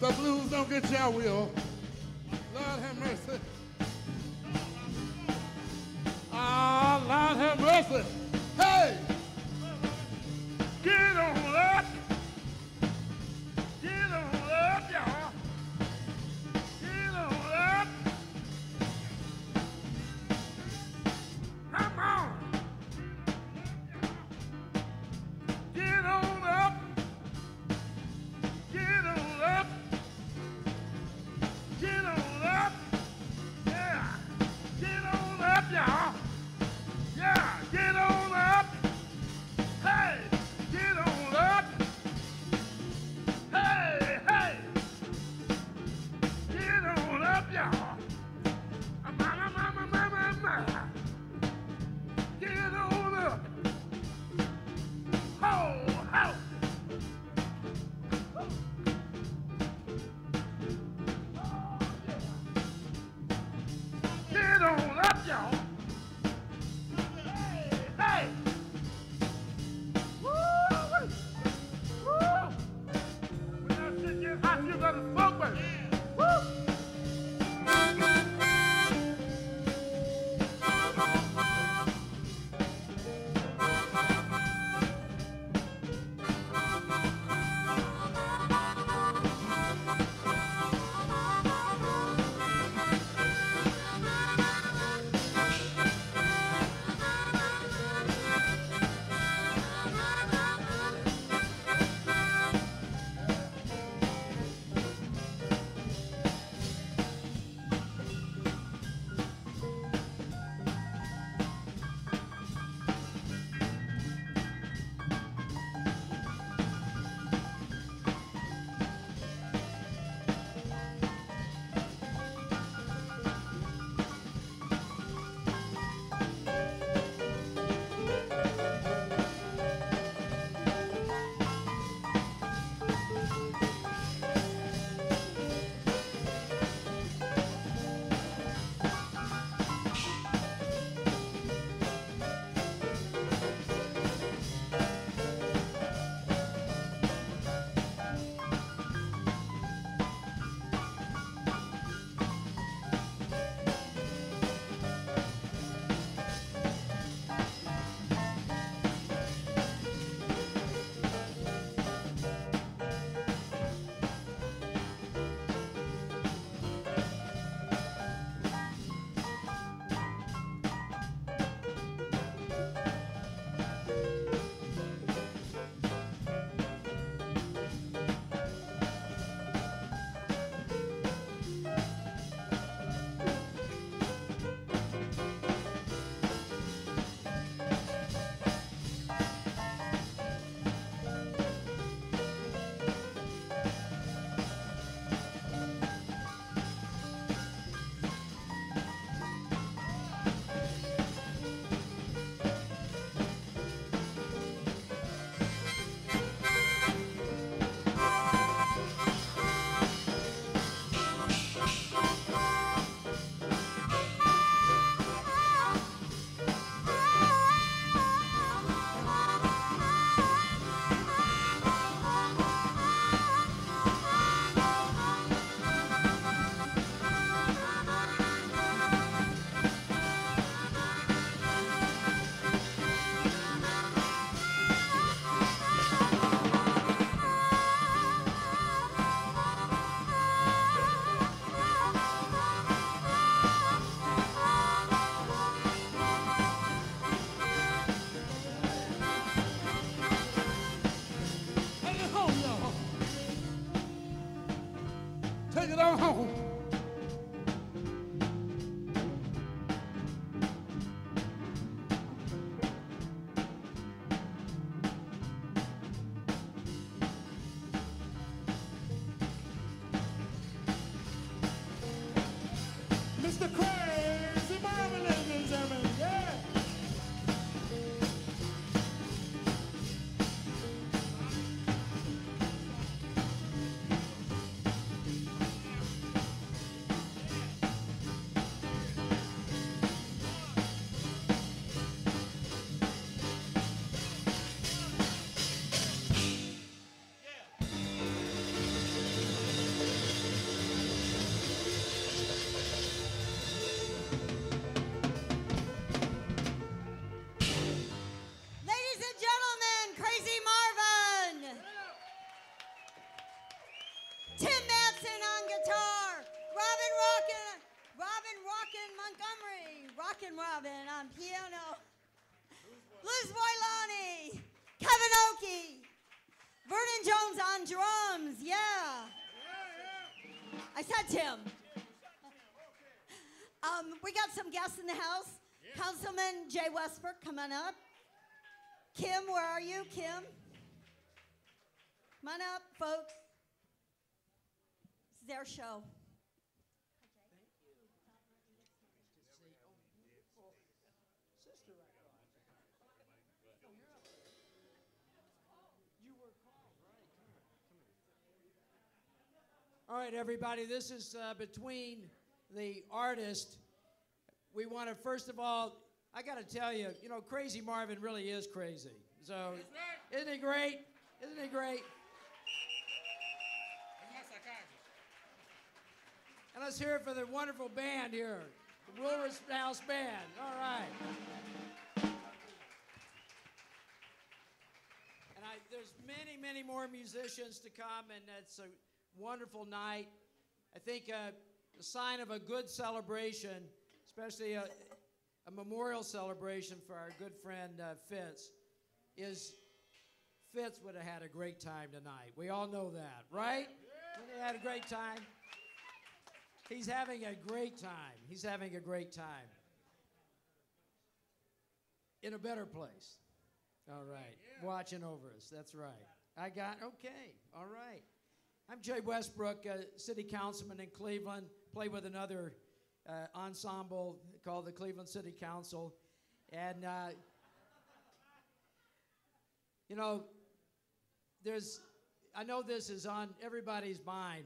The blues don't get you, I will. Lord have mercy. Ah, Lord have mercy. Hey! Get on up. Get on up, y'all. Get on up. Come on. Get on up. Get on up. Get on up. Yeah. Get on up, y'all. Yeah, get on up. Hey, get on up. Hey, hey. Get on up, y'all. Get on up. Ho, ho. Get on up, y'all. Hey! Woo! Woo! When that shit gets hot, you gotta smoke, baby. Woo! Take it on home. Mr. Crazy Marvin, ladies and gentlemen, yeah. Jackson on guitar. Robin Rockin' Montgomery. Rockin' Robin on piano. Liz Boylani. Kevin Oakey. Vernon Jones on drums. Yeah. I said Tim. We got some guests in the house. Councilman Jay Westbrook, come on up. Kim, where are you, Kim? Come on up, folks. It's their show. All right, everybody, this is between the artist. We want to, first of all, I got to tell you, Crazy Marvin really is crazy. So, isn't he great? Isn't he great? And let's hear it for the wonderful band here, the Willis House Band. All right. And there's many, many more musicians to come, and it's a wonderful night. I think the sign of a good celebration, especially a memorial celebration for our good friend Fitz, is Fitz would have had a great time tonight. We all know that, right? Would have had a great time. He's having a great time. He's having a great time. In a better place. All right. Watching over us. That's right. Okay. All right. I'm Jay Westbrook, city councilman in Cleveland. Play with another ensemble called the Cleveland City Council. And, I know this is on everybody's mind.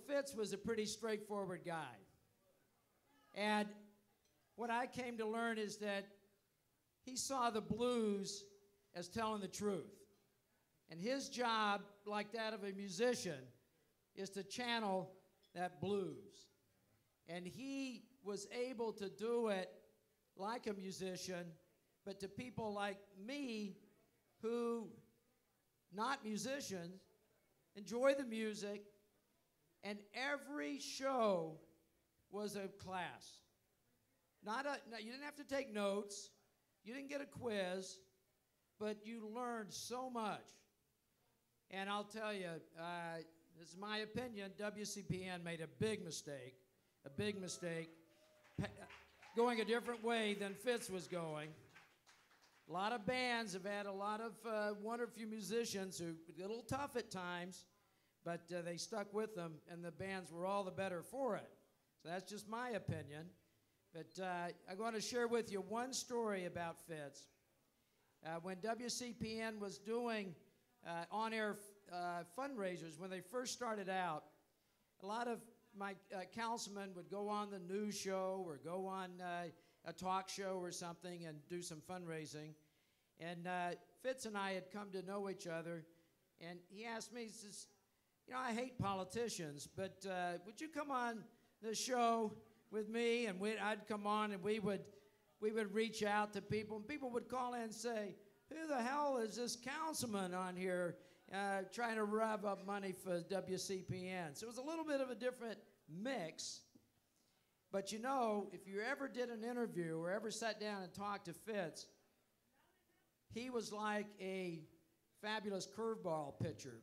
Fitz was a pretty straightforward guy. And what I came to learn is that he saw the blues as telling the truth. And his job, like that of a musician, is to channel that blues. And he was able to do it like a musician, but to people like me who, not musicians, enjoy the music, and every show was a class. You didn't have to take notes, you didn't get a quiz, but you learned so much. And I'll tell you, this is my opinion, WCPN made a big mistake, going a different way than Fitz was going. A lot of bands have had a lot of wonderful musicians who were a little tough at times, but they stuck with them, and the bands were all the better for it. So that's just my opinion. But I'm going to share with you one story about Fitz. When WCPN was doing on-air fundraisers, when they first started out, a lot of my councilmen would go on the news show or go on a talk show or something and do some fundraising. And Fitz and I had come to know each other, and he asked me, he says, I hate politicians, but would you come on the show with me? And I'd come on, and we would reach out to people, and people would call in and say, who the hell is this councilman on here trying to rev up money for WCPN? So it was a little bit of a different mix. But if you ever did an interview or ever sat down and talked to Fitz, he was like a fabulous curveball pitcher.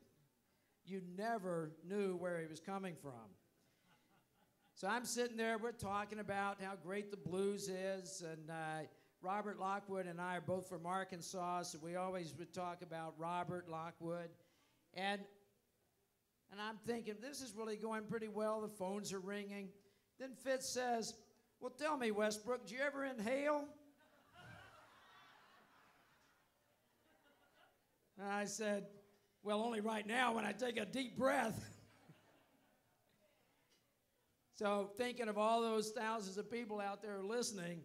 You never knew where he was coming from. So I'm sitting there, we're talking about how great the blues is, and Robert Lockwood and I are both from Arkansas, so we always would talk about Robert Lockwood. And I'm thinking, this is really going pretty well. The phones are ringing. Then Fitz says, well, tell me, Westbrook, did you ever inhale? And I said, well, only right now when I take a deep breath. So thinking of all those thousands of people out there listening,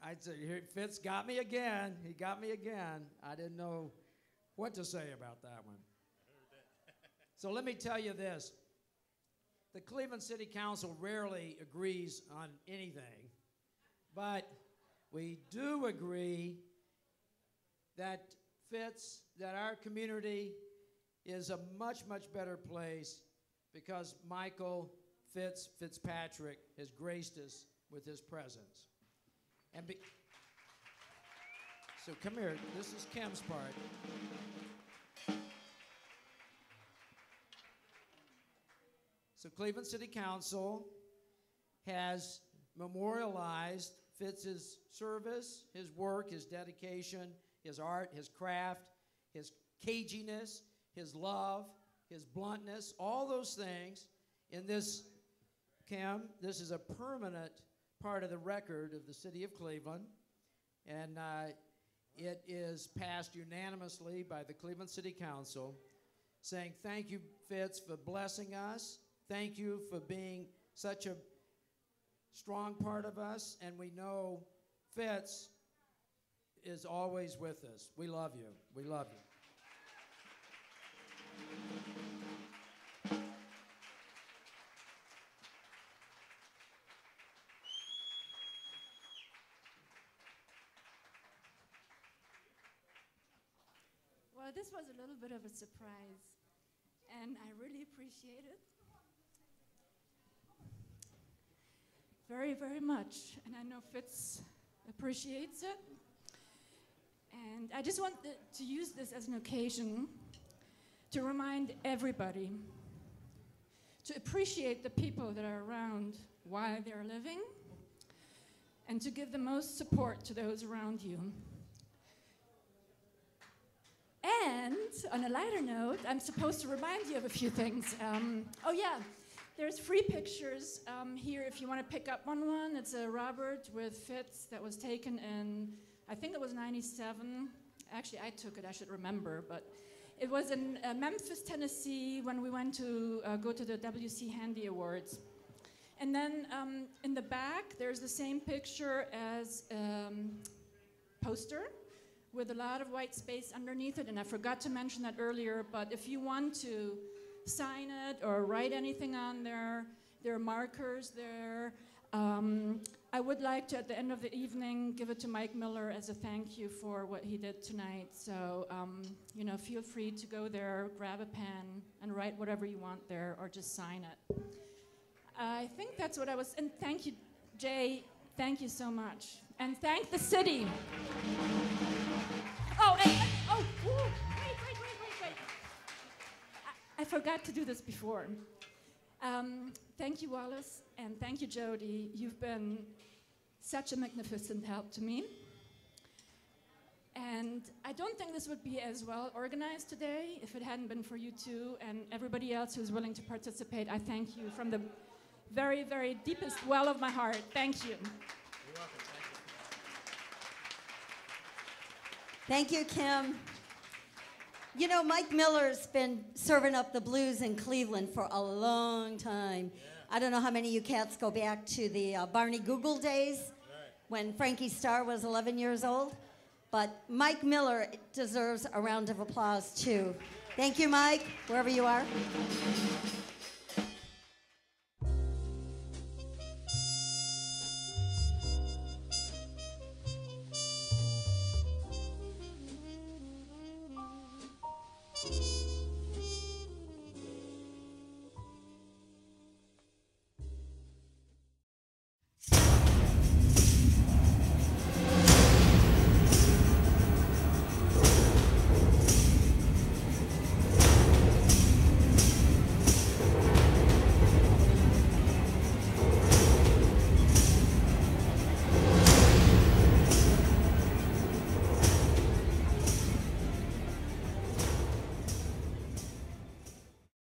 I'd say, Fitz got me again. He got me again. I didn't know what to say about that one. So let me tell you this. The Cleveland City Council rarely agrees on anything, but we do agree that Fitz, that our community is a much, much better place because Michael Fitzpatrick has graced us with his presence. So come here, this is Kim's part. So Cleveland City Council has memorialized Fitz's service, his work, his dedication, his art, his craft, his caginess, his love, his bluntness, all those things in this, Kim, this is a permanent part of the record of the city of Cleveland, and it is passed unanimously by the Cleveland City Council, saying thank you, Fitz, for blessing us. Thank you for being such a strong part of us, and we know Fitz is always with us. We love you. We love you. Well, this was a little bit of a surprise, and I really appreciate it. Very, very much, and I know Fitz appreciates it. And I just want to use this as an occasion to remind everybody to appreciate the people that are around while they're living and to give the most support to those around you. And on a lighter note, I'm supposed to remind you of a few things. Oh yeah, there's free pictures here if you want to pick up on one. It's a Robert with Fitz that was taken in, I think it was 97. Actually, I took it, I should remember, but it was in Memphis, Tennessee when we went to go to the W.C. Handy Awards. And then in the back, there's the same picture as poster with a lot of white space underneath it, and I forgot to mention that earlier, but if you want to sign it or write anything on there, there are markers there. I would like to, at the end of the evening, give it to Mike Miller as a thank you for what he did tonight. So, you know, feel free to go there, grab a pen, and write whatever you want there, or just sign it. I think that's what I was, and thank you, Jay, thank you so much. And thank the city. Oh, oh, wait. I forgot to do this before. Thank you, Wallace, and thank you, Jody. You've been such a magnificent help to me. And I don't think this would be as well organized today if it hadn't been for you two and everybody else who's willing to participate. I thank you from the very, very deepest well of my heart. Thank you. You're welcome. Thank you, Kim. You know, Mike Miller's been serving up the blues in Cleveland for a long time. Yeah. I don't know how many of you cats go back to the Barney Google days when Frankie Starr was 11 years old. But Mike Miller deserves a round of applause, too. Thank you, Mike, wherever you are.